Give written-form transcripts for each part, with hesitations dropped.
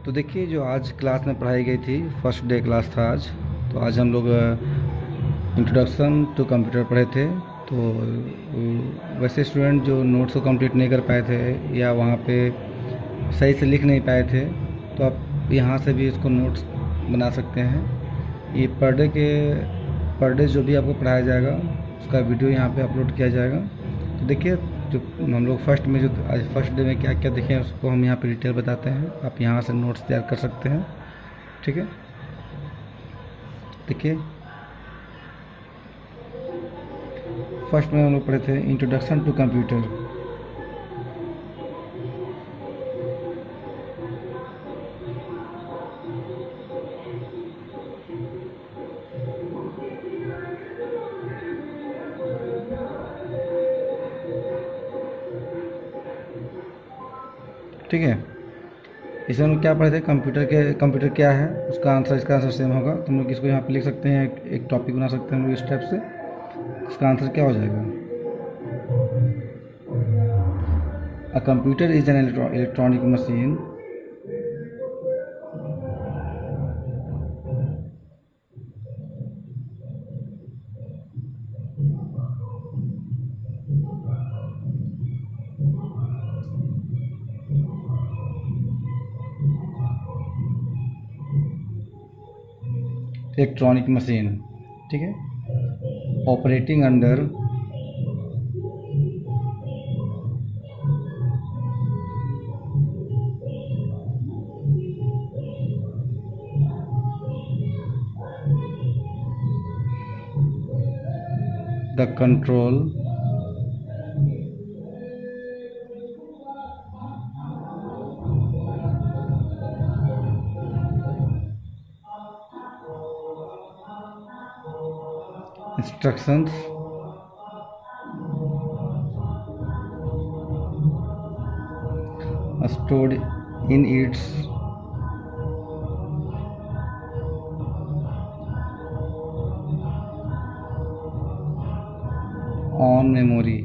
तो देखिए, जो आज क्लास में पढ़ाई गई थी, फर्स्ट डे क्लास था आज। तो आज हम लोग इंट्रोडक्शन टू कंप्यूटर पढ़े थे। तो वैसे स्टूडेंट जो नोट्स को कंप्लीट नहीं कर पाए थे या वहाँ पे सही से लिख नहीं पाए थे, तो आप यहाँ से भी इसको नोट्स बना सकते हैं। ये पर डे जो भी आपको पढ़ाया जाएगा उसका वीडियो यहाँ पे अपलोड किया जाएगा। तो देखिए, जो हम लोग फर्स्ट में जो आज फर्स्ट डे में क्या क्या देखें उसको हम यहाँ पे डिटेल बताते हैं। आप यहाँ से नोट्स तैयार कर सकते हैं। ठीक है, देखिए फर्स्ट में हम लोग पढ़े थे इंट्रोडक्शन टू कंप्यूटर। ठीक है, इसमें हम लोग क्या पढ़े थे, कंप्यूटर क्या है, इसका आंसर सेम होगा। तो हम लोग इसको यहाँ पे लिख सकते हैं, एक टॉपिक बना सकते हैं हम लोग इस टाइप से। इसका आंसर क्या हो जाएगा? A computer is an electronic machine electronic machine. ठीक है, operating under the control instructions stored in its own memory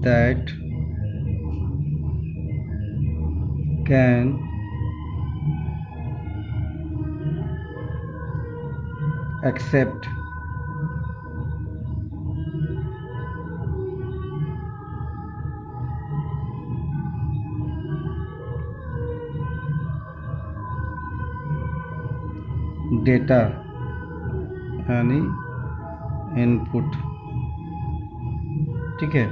that can accept data यानी इनपुट। ठीक है,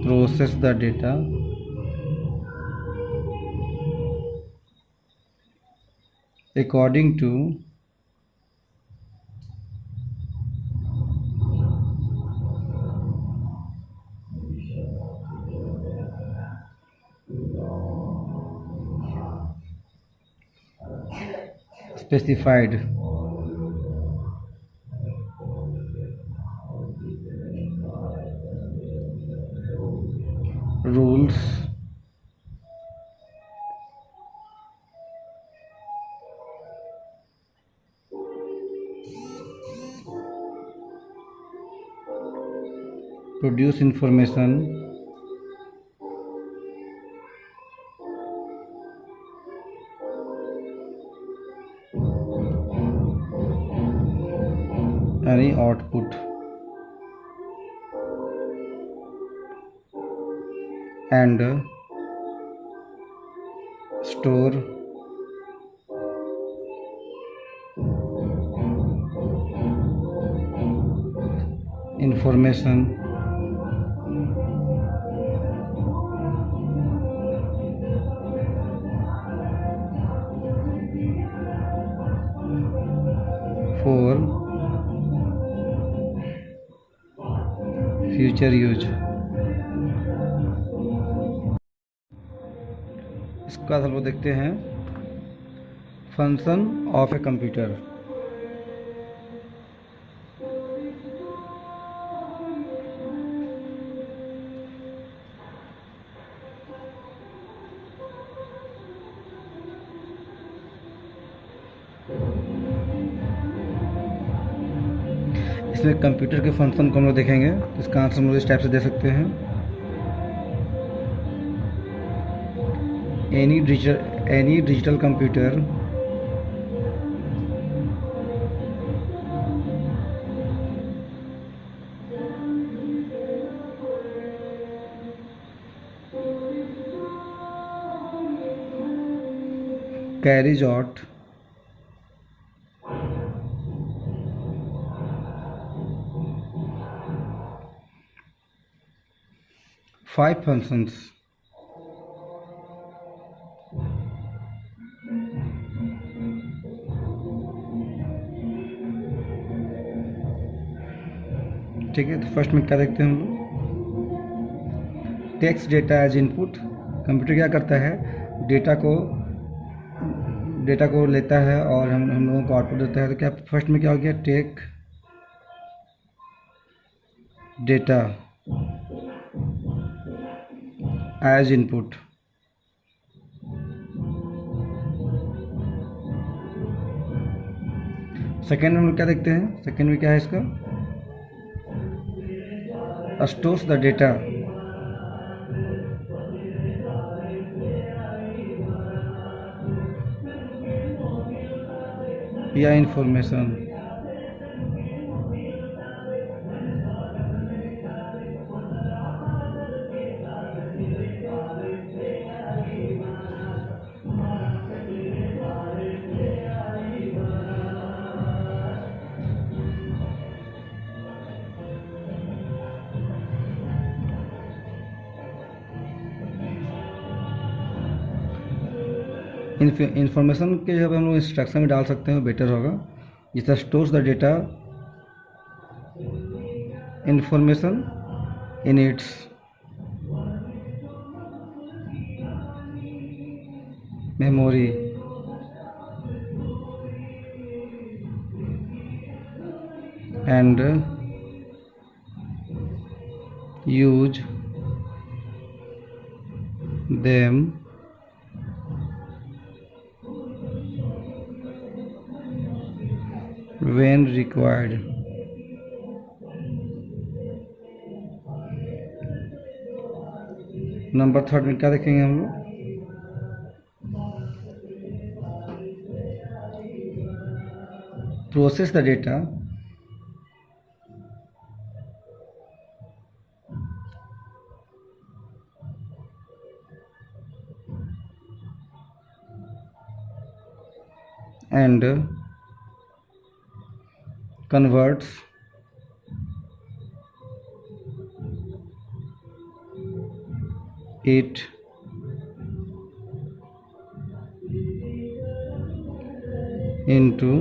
process the data according to specified rules produce information any output and store information for future use। इसके बाद हम लोग देखते हैं function of a computer. इसमें कंप्यूटर के फंक्शन को हम लोग देखेंगे, तो इसका आंसर हम लोग इस टाइप से दे सकते हैं। Any digital computer carries out five functions. ठीक है, तो फर्स्ट में क्या देखते हैं हम लोग, text data as input. Computer क्या करता है, डेटा को लेता है और हम लोगों को आउटपुट देता है। तो क्या फर्स्ट में क्या हो गया, take data as input. Second में हम लोग क्या देखते हैं, सेकेंड में क्या है इसका, स्टोर्स द डेटा या इंफॉर्मेशन। इंफॉर्मेशन के जब हम लोग इंस्ट्रक्शन में डाल सकते हैं बेटर होगा, जैसे stores the data information in its memory and use them when required। Number third में क्या देखेंगे हम लोग, process the data and converts it into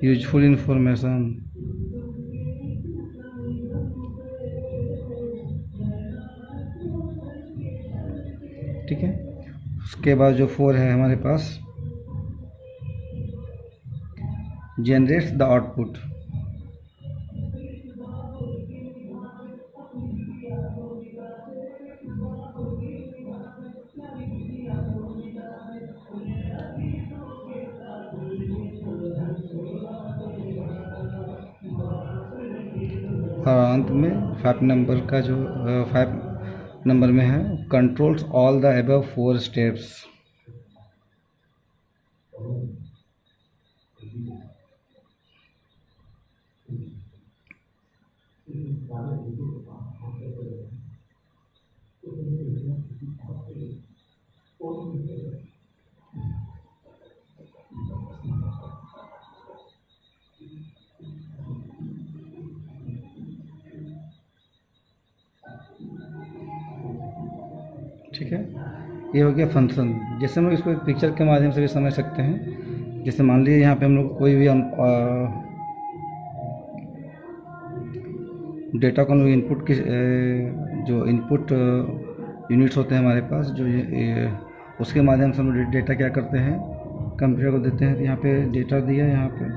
useful information। ठीक है, उसके बाद जो फोर है हमारे पास, जनरेट्स द आउटपुट। और अंत में 5 नंबर का जो 5 नंबर में है, controls all the above 4 steps. ठीक है, ये हो गया फंक्शन। जैसे हम लोग इसको एक पिक्चर के माध्यम से भी समझ सकते हैं। जैसे मान लीजिए यहाँ पे हम लोग कोई भी डेटा को हम लोग इनपुट की जो इनपुट यूनिट्स होते हैं हमारे पास, जो उसके माध्यम से हम लोग डेटा क्या करते हैं, कंप्यूटर को देते हैं। तो यहाँ पे डेटा दिया यहाँ पे,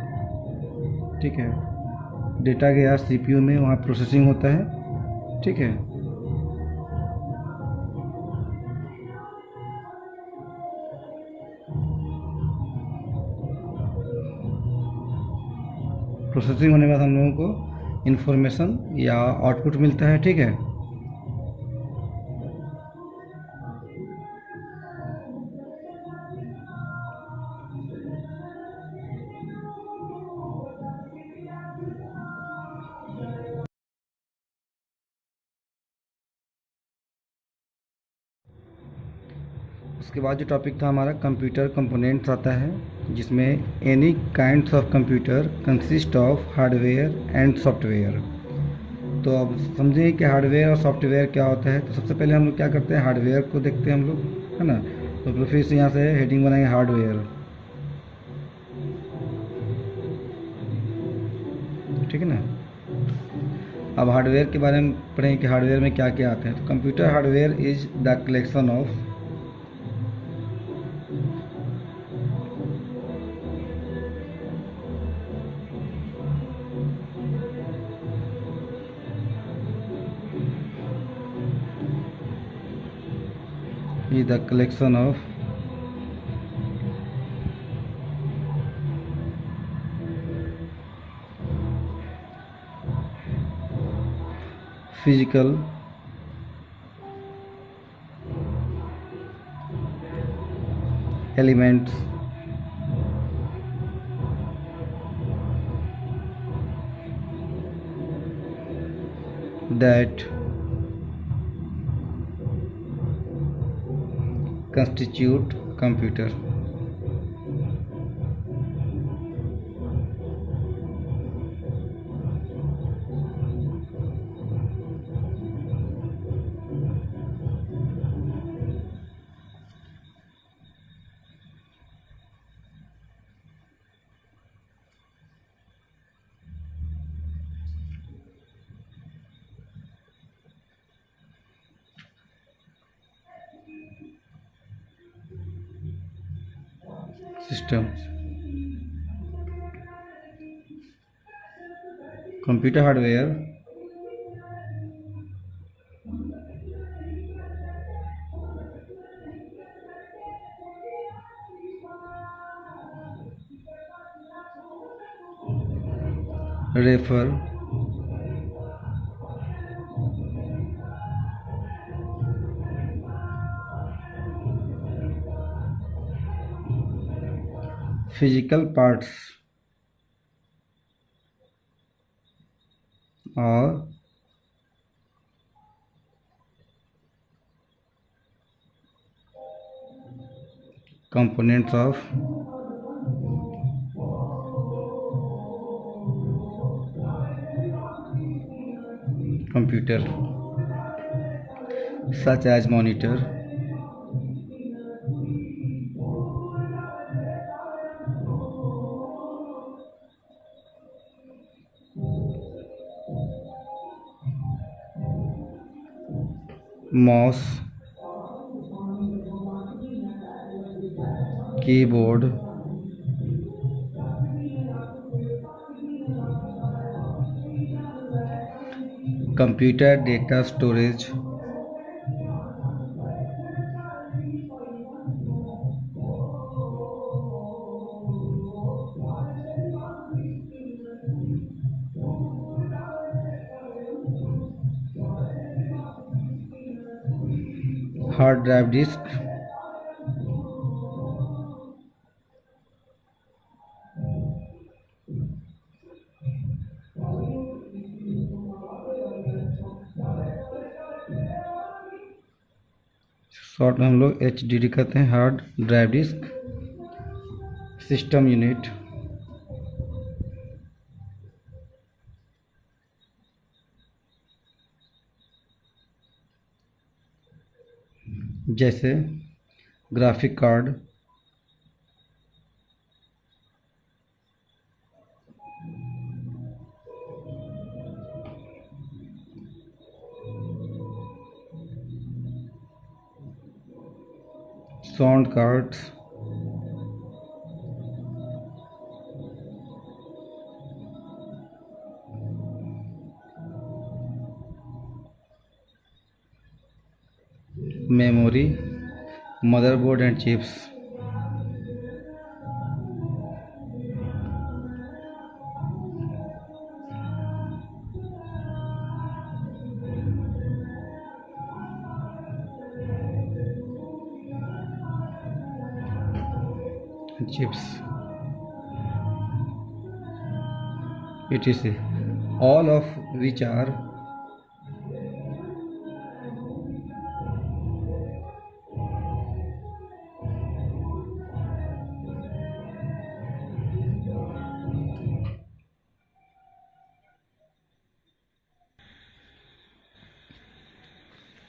ठीक है, डेटा गया सीपीयू में, वहाँ प्रोसेसिंग होता है। ठीक है, प्रोसेसिंग होने के बाद हम लोगों को इन्फॉर्मेशन या आउटपुट मिलता है, ठीक है। उसके बाद जो टॉपिक था हमारा कंप्यूटर कंपोनेंट्स आता है, जिसमें any kinds of computer consist of hardware and software. तो अब समझें कि हार्डवेयर और सॉफ्टवेयर क्या होता है। तो सबसे पहले हम लोग क्या करते हैं, हार्डवेयर को देखते हैं हम लोग, है ना। तो फिर से यहाँ से हेडिंग बनाएंगे हार्डवेयर, ठीक है ना। अब हार्डवेयर के बारे में पढ़ें कि हार्डवेयर में क्या क्या आते हैं। तो computer hardware is the collection of physical elements that constitute computer। systems, computer hardware refer physical parts or components of computer, such as monitor, mouse, keyboard, computer data storage, hard drive disk, short में हम लोग HDD कहते हैं, hard drive disk, system unit, जैसे graphic card, sound cards, memory, motherboard and chips, chips, etc.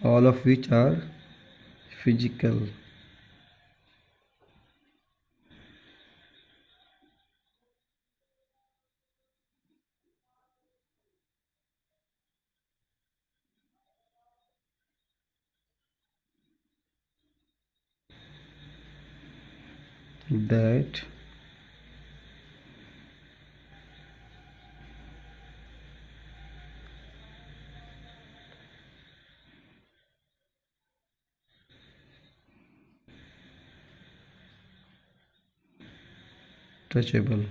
All of which are physical. That touchable.